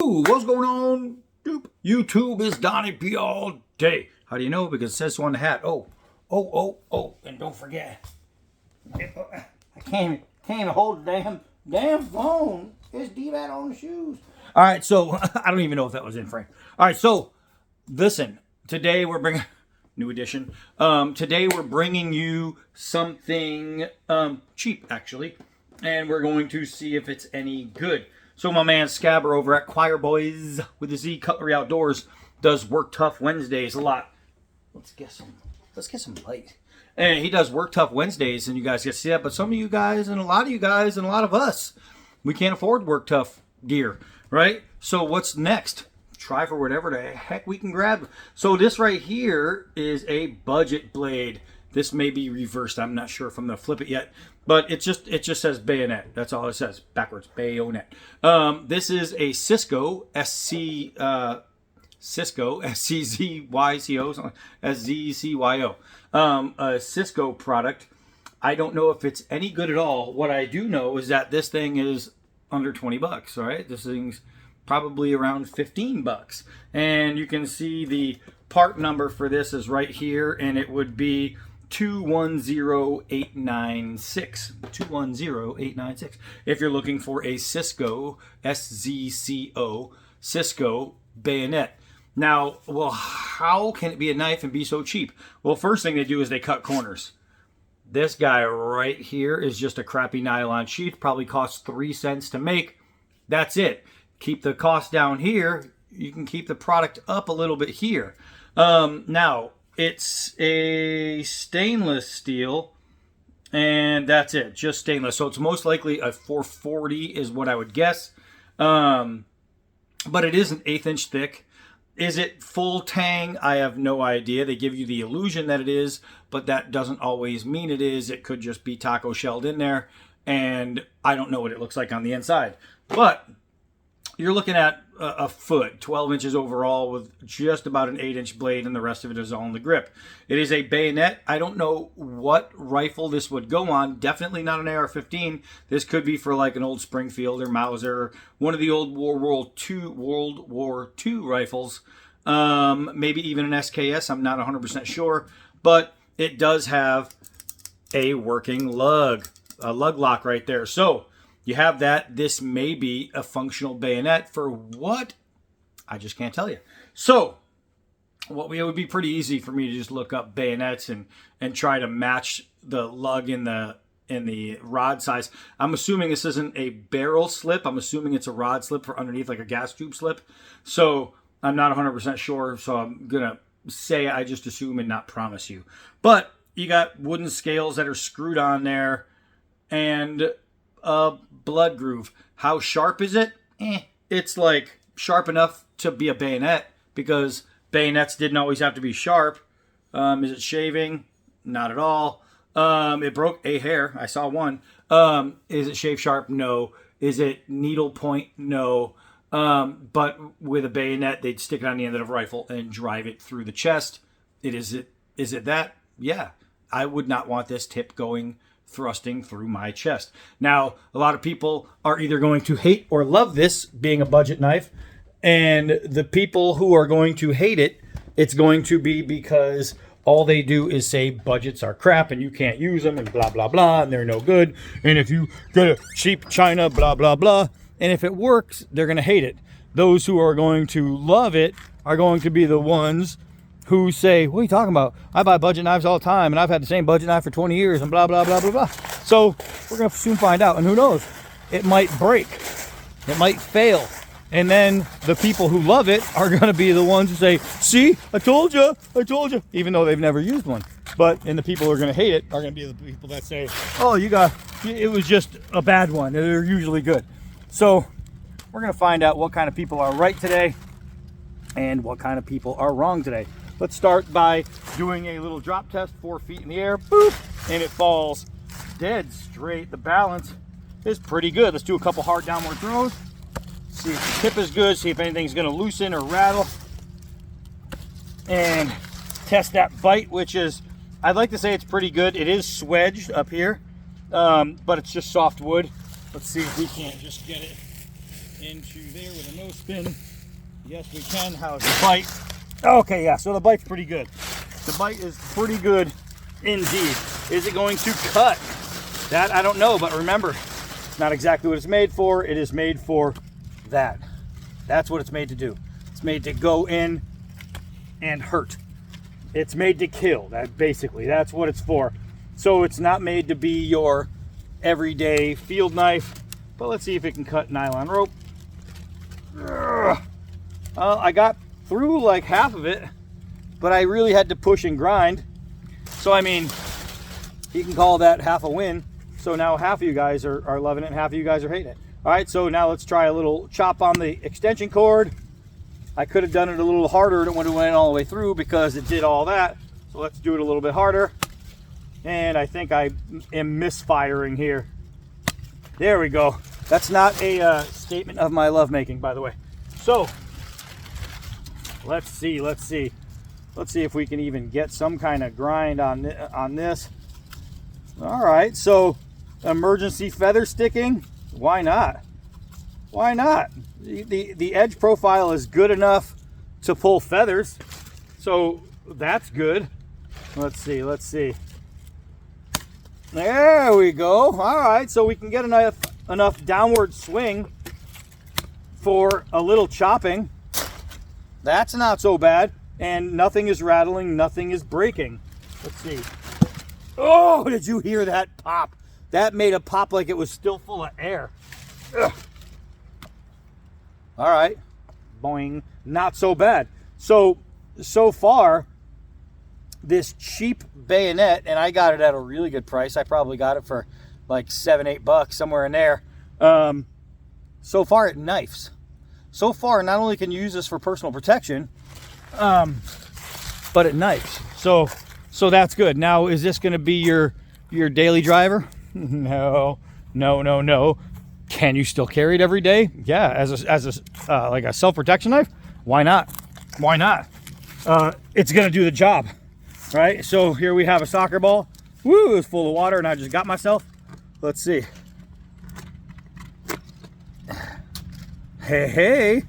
Ooh, what's going on? YouTube is Donnie P all day. How do you know? Because it says so on the hat. Oh, and don't forget, I can't even hold the damn phone. It's D-Bat on the shoes. All right, so I don't even know if that was in frame. All right, so listen. Today we're bringing new edition. Today we're bringing you something cheap, actually, and we're going to see if it's any good. So my man Scabber over at Choir Boys with the Z Cutlery Outdoors does Work Tough Wednesdays a lot. Let's get some light. And he does Work Tough Wednesdays, and you guys get to see that. But some of you guys, and a lot of you guys, and a lot of us, we can't afford Work Tough gear, right? So what's next? Try for whatever the heck we can grab. So this right here is a budget blade. This may be reversed. I'm not sure if I'm gonna flip it yet, but it just says bayonet. That's all it says. Backwards, bayonet. This is a Szco Szco SCZYCO SZCYO a Szco product. I don't know if it's any good at all. What I do know is that this thing is under 20 bucks. All right, this thing's probably around 15 bucks, and you can see the part number for this is right here, and it would be 210896. 210896 if you're looking for a Szco SZCO Szco bayonet. Now, well, how can it be a knife and be so cheap? Well, first thing they do is they cut corners. This guy right here is just a crappy nylon sheath, probably costs 3 cents to make. That's it. Keep the cost down here. You can keep the product up a little bit here. Now, it's a stainless steel, and that's it, just stainless. So it's most likely a 440 is what I would guess. But it is an 1/8 inch thick. Is it full tang? I have no idea. They give you the illusion that it is, but that doesn't always mean it is. It could just be taco shelled in there, and I don't know what it looks like on the inside. But you're looking at a foot, 12 inches overall, with just about an 8-inch blade, and the rest of it is all in the grip. It is a bayonet. I don't know what rifle this would go on. Definitely not an AR-15. This could be for like an old Springfield or Mauser, one of the old World War II rifles. Maybe even an SKS. I'm not 100% sure, but it does have a working lug, a lug lock right there. So you have that. This may be a functional bayonet for what? I just can't tell you. So it would be pretty easy for me to just look up bayonets and try to match the lug in the rod size. I'm assuming this isn't a barrel slip. I'm assuming it's a rod slip for underneath, like a gas tube slip. So I'm not 100% sure. So I'm going to say I just assume and not promise you. But you got wooden scales that are screwed on there, and blood groove. How sharp is it? It's like sharp enough to be a bayonet, because bayonets didn't always have to be sharp. Is it shaving? Not at all. It broke a hair. I saw one. Is it shave sharp? No. Is it needle point? No. But with a bayonet, they'd stick it on the end of a rifle and drive it through the chest. Is it that? Yeah. I would not want this tip thrusting through my chest. Now, a lot of people are either going to hate or love this being a budget knife, and the people who are going to hate it, it's going to be because all they do is say budgets are crap and you can't use them and blah, blah, blah, and they're no good. And if you get a cheap China, blah, blah, blah. And if it works, they're going to hate it. Those who are going to love it are going to be the ones who say, what are you talking about? I buy budget knives all the time, and I've had the same budget knife for 20 years, and blah, blah, blah, blah, blah. So we're going to soon find out. And who knows? It might break. It might fail. And then the people who love it are going to be the ones who say, see, I told you, even though they've never used one. And the people who are going to hate it are going to be the people that say, oh, it was just a bad one. They're usually good. So we're going to find out what kind of people are right today and what kind of people are wrong today. Let's start by doing a little drop test, 4 feet in the air, boop, and it falls dead straight. The balance is pretty good. Let's do a couple hard downward throws. See if the tip is good, see if anything's gonna loosen or rattle. And test that bite, which is, I'd like to say it's pretty good. It is swedged up here, but it's just soft wood. Let's see if we can't just get it into there with a no spin. Yes, we can. How's the bite? Okay, yeah, so the bite's pretty good. The bite is pretty good indeed. Is it going to cut? That I don't know, but remember, it's not exactly what it's made for. It is made for that. That's what it's made to do. It's made to go in and hurt. It's made to kill. That's what it's for. So it's not made to be your everyday field knife. But let's see if it can cut nylon rope. I got through like half of it, but I really had to push and grind. So I mean, you can call that half a win. So now half of you guys are loving it and half of you guys are hating it. All right, so now let's try a little chop on the extension cord. I could have done it a little harder. It would have went all the way through because it did all that. So let's do it a little bit harder. And I think I am misfiring here. There we go. That's not a statement of my lovemaking, by the way. So let's see if we can even get some kind of grind on this. All right, so emergency feather sticking. Why not? Why not? The edge profile is good enough to pull feathers, so that's good. Let's see. There we go. All right, so we can get enough downward swing for a little chopping. That's not so bad, and nothing is rattling, nothing is breaking. Let's see. Oh, did you hear that pop? That made a pop like it was still full of air. Ugh. All right, boing, not so bad. So far, this cheap bayonet, and I got it at a really good price. I probably got it for like $7-8, somewhere in there. So far, it knifes. So far, not only can you use this for personal protection, but it knifes. So that's good. Now, is this going to be your daily driver? No. Can you still carry it every day? Yeah, as a like a self-protection knife. Why not? It's gonna do the job, right? So here we have a soccer ball. Woo, it's full of water, and I just got myself. Let's see. Hey.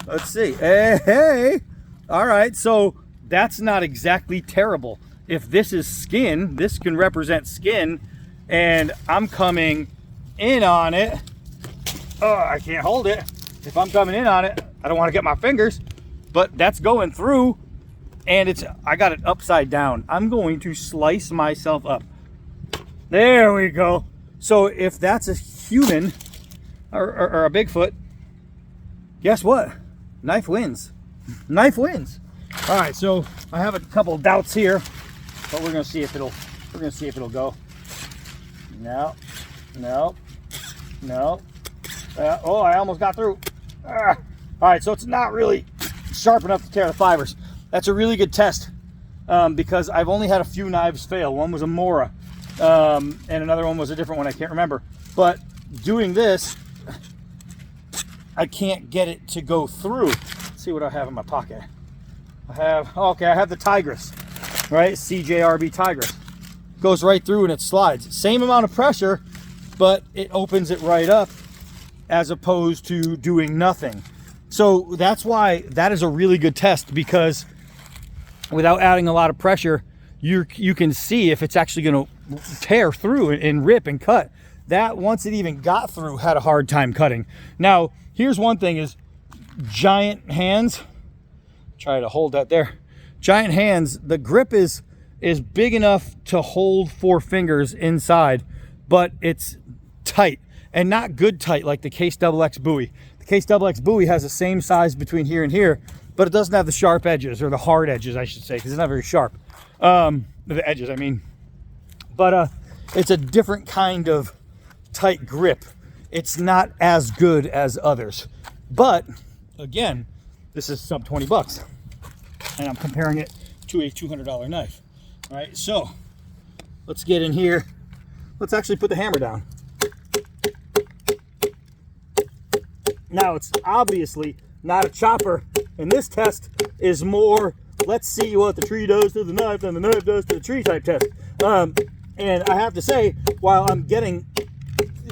Let's see. Hey. All right, so that's not exactly terrible. If this is skin, this can represent skin, and I'm coming in on it. Oh, I can't hold it. If I'm coming in on it, I don't want to get my fingers, but that's going through, and I got it upside down. I'm going to slice myself up. There we go. So if that's a human or a Bigfoot, guess what? Knife wins. Knife wins. All right, so I have a couple of doubts here, but we're gonna see if it'll go. No. Oh, I almost got through. All right, so it's not really sharp enough to tear the fibers. That's a really good test because I've only had a few knives fail. One was a Mora, and another one was a different one. I can't remember. But doing this, I can't get it to go through. Let's see what I have in my pocket. I have the Tigris, right? CJRB Tigris. Goes right through and it slides. Same amount of pressure, but it opens it right up as opposed to doing nothing. So that's why that is a really good test, because without adding a lot of pressure, you can see if it's actually going to tear through and rip and cut. That, once it even got through, had a hard time cutting. Now, here's one thing is giant hands. Try to hold that there. Giant hands, the grip is big enough to hold 4 fingers inside, but it's tight. And not good tight like the Case XX buoy. The Case XX buoy has the same size between here and here, but it doesn't have the sharp edges, or the hard edges, I should say, because it's not very sharp. The edges, I mean. But it's a different kind of tight grip. It's not as good as others. But, again, this is sub $20. And I'm comparing it to a $200 knife. All right, so let's get in here. Let's actually put the hammer down. Now, it's obviously not a chopper, and this test is more, let's see what the tree does to the knife and the knife does to the tree type test. And I have to say, while I'm getting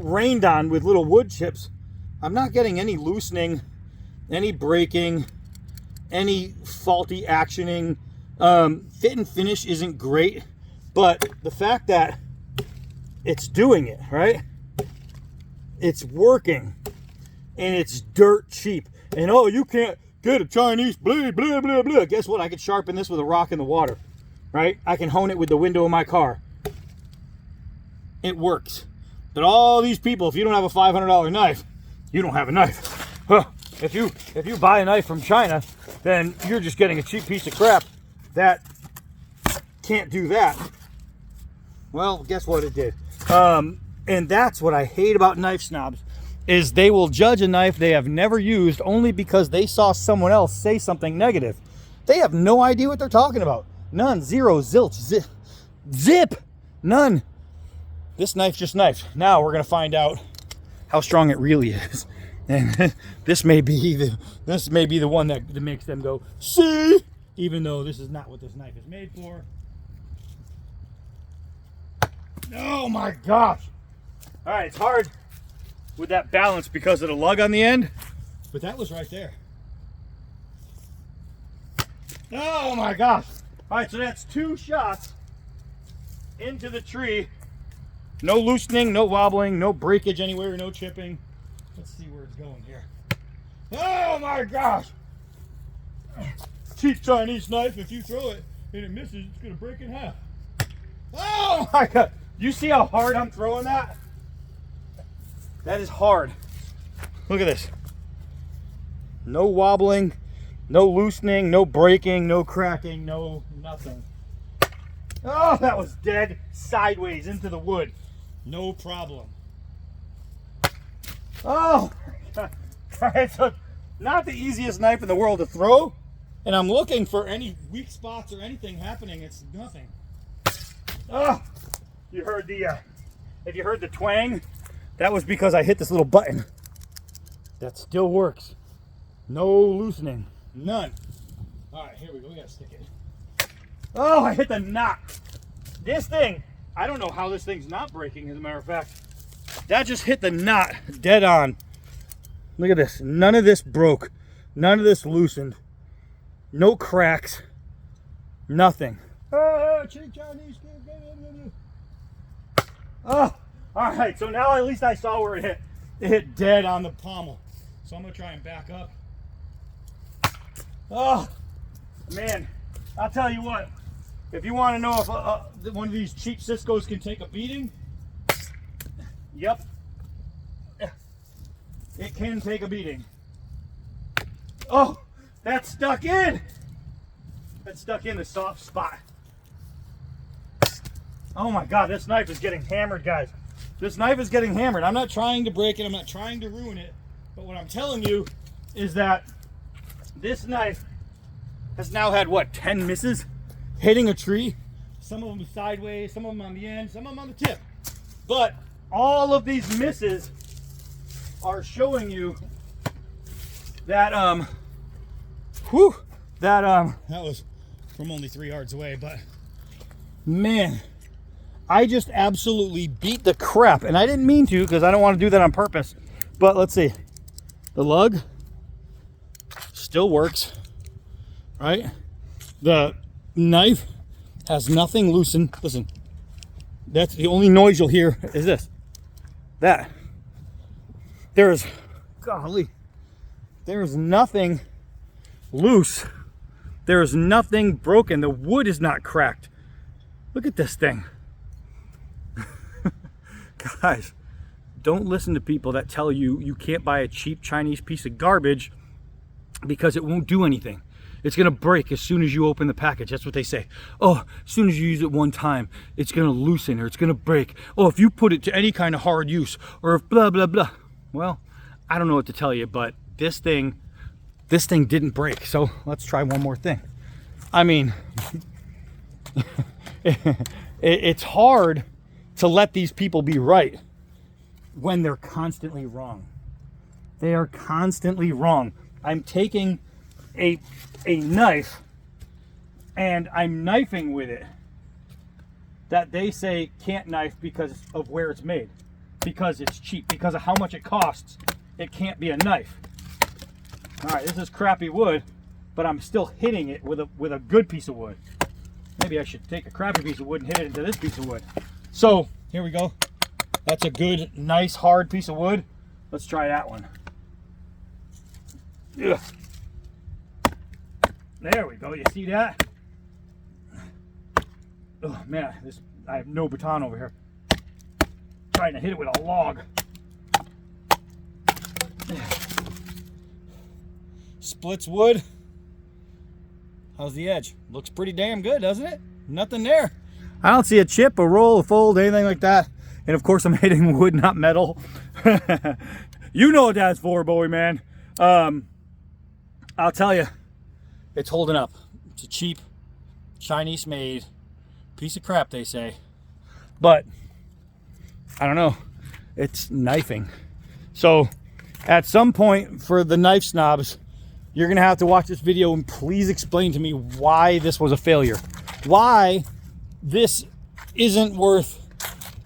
rained on with little wood chips, I'm not getting any loosening, any breaking, any faulty actioning. Fit and finish isn't great, but the fact that it's doing it, right? It's working, and it's dirt cheap. And oh, you can't get a Chinese blade, blah, blah, blah. Guess what? I could sharpen this with a rock in the water, right? I can hone it with the window of my car. It works. But all these people, if you don't have a $500 knife, you don't have a knife. Well, if you buy a knife from China, then you're just getting a cheap piece of crap that can't do that. Well, guess what it did? And that's what I hate about knife snobs, is they will judge a knife they have never used only because they saw someone else say something negative. They have no idea what they're talking about. None, zero, zilch, zip, none. This knife's just knife. Now we're gonna find out how strong it really is, and this may be the one that makes them go see, even though this is not what this knife is made for. Oh my gosh! All right, it's hard with that balance because of the lug on the end, but that was right there. Oh my gosh! All right, so that's 2 shots into the tree. No loosening, no wobbling, no breakage anywhere, no chipping. Let's see where it's going here. Oh my gosh! Cheap Chinese knife, if you throw it and it misses, it's gonna break in half. Oh my god! You see how hard I'm throwing that? That is hard. Look at this. No wobbling, no loosening, no breaking, no cracking, no nothing. Oh, that was dead sideways into the wood. No problem. Oh, it's not the easiest knife in the world to throw, and I'm looking for any weak spots or anything happening. It's nothing. Oh, you heard the, if you heard the twang, that was because I hit this little button. That still works. No loosening, none. All right, here we go. We gotta stick it. Oh, I hit the knot. This thing, I don't know how this thing's not breaking, as a matter of fact. That just hit the knot dead on. Look at this. None of this broke. None of this loosened. No cracks. Nothing. Oh, all right. So now at least I saw where it hit. It hit dead on the pommel. So I'm going to try and back up. Oh, man. I'll tell you what. If you want to know if one of these cheap Szcos can take a beating, yep, it can take a beating. Oh, that's stuck in. That's stuck in the soft spot. Oh my God, this knife is getting hammered, guys. This knife is getting hammered. I'm not trying to break it. I'm not trying to ruin it. But what I'm telling you is that this knife has now had, what, 10 misses? Hitting a tree, some of them sideways, some of them on the end, some of them on the tip. But all of these misses are showing you that that was from only 3 yards away, but man, I just absolutely beat the crap, and I didn't mean to because I don't want to do that on purpose. But let's see, the lug still works, right? The knife has nothing loosened. Listen, that's the only noise you'll hear is this. That. There's, golly, there's nothing loose. There's nothing broken. The wood is not cracked. Look at this thing. Guys, don't listen to people that tell you you can't buy a cheap Chinese piece of garbage because it won't do anything. It's going to break as soon as you open the package. That's what they say. Oh, as soon as you use it one time, it's going to loosen or it's going to break. Oh, if you put it to any kind of hard use or if blah, blah, blah. Well, I don't know what to tell you, but this thing didn't break. So let's try one more thing. I mean, it's hard to let these people be right when they're constantly wrong. They are constantly wrong. I'm taking a knife and I'm knifing with it that they say can't knife because of where it's made, because it's cheap, because of how much it costs. it can't be a knife. All right, this is crappy wood, but I'm still hitting it with a good piece of wood. Maybe I should take a crappy piece of wood and hit it into this piece of wood. So here we go. That's a good, nice, hard piece of wood. Let's try that one. Ugh. There we go. You see that? Oh man, I have no baton over here. Trying to hit it with a log. Splits wood. How's the edge? Looks pretty damn good, doesn't it? Nothing there. I don't see a chip, a roll, a fold, anything like that. And of course I'm hitting wood, not metal. You know what that's for, Bowie man. I'll tell you, it's holding up. It's a cheap, Chinese made piece of crap, they say. But I don't know, it's knifing. So at some point, for the knife snobs, you're gonna have to watch this video and please explain to me why this was a failure. Why this isn't worth,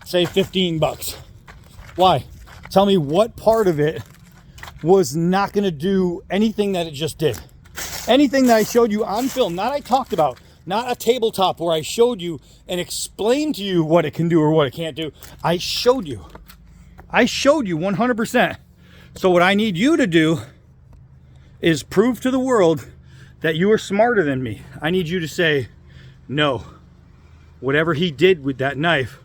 say, 15 bucks. Why? Tell me what part of it was not gonna do anything that it just did. Anything that I showed you on film, not I talked about, not a tabletop where I showed you and explained to you what it can do or what it can't do. I showed you. I showed you 100%. So what I need you to do is prove to the world that you are smarter than me. I need you to say, no, whatever he did with that knife,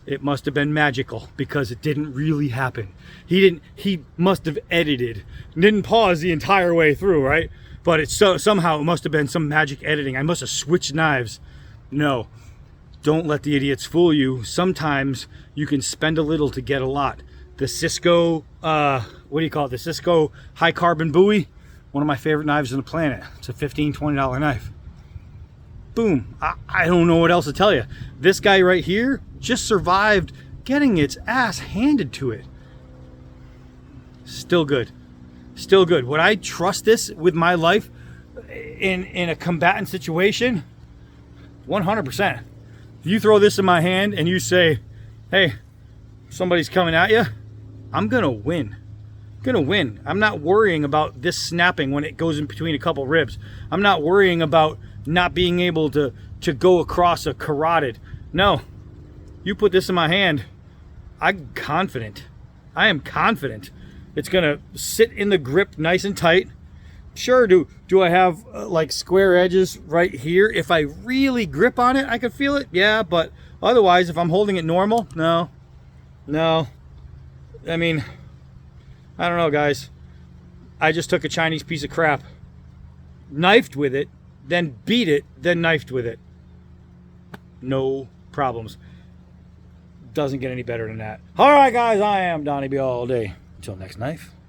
it must have been magical because it didn't really happen. He must have edited, didn't pause the entire way through, right? But it's somehow it must have been some magic editing. I must have switched knives. No, don't let the idiots fool you. Sometimes you can spend a little to get a lot. The Szco, what do you call it? The Szco high carbon Bowie, one of my favorite knives on the planet. It's a $15, $20 knife. Boom. I don't know what else to tell you. This guy right here just survived getting its ass handed to it. Still good. Still good. Would I trust this with my life in a combatant situation? 100%. If you throw this in my hand and you say, hey, somebody's coming at you, I'm gonna win. I'm not worrying about this snapping when it goes in between a couple ribs. I'm not worrying about not being able to go across a carotid. No, you put this in my hand, I'm confident. I am confident it's gonna sit in the grip nice and tight. Sure, do I have like square edges right here? If I really grip on it, I can feel it, yeah, but otherwise, if I'm holding it normal, no. I mean, I don't know, guys. I just took a Chinese piece of crap, knifed with it, then beat it, then knifed with it. No problems. Doesn't get any better than that. All right, guys, I am Donnie B all day. Until next knife.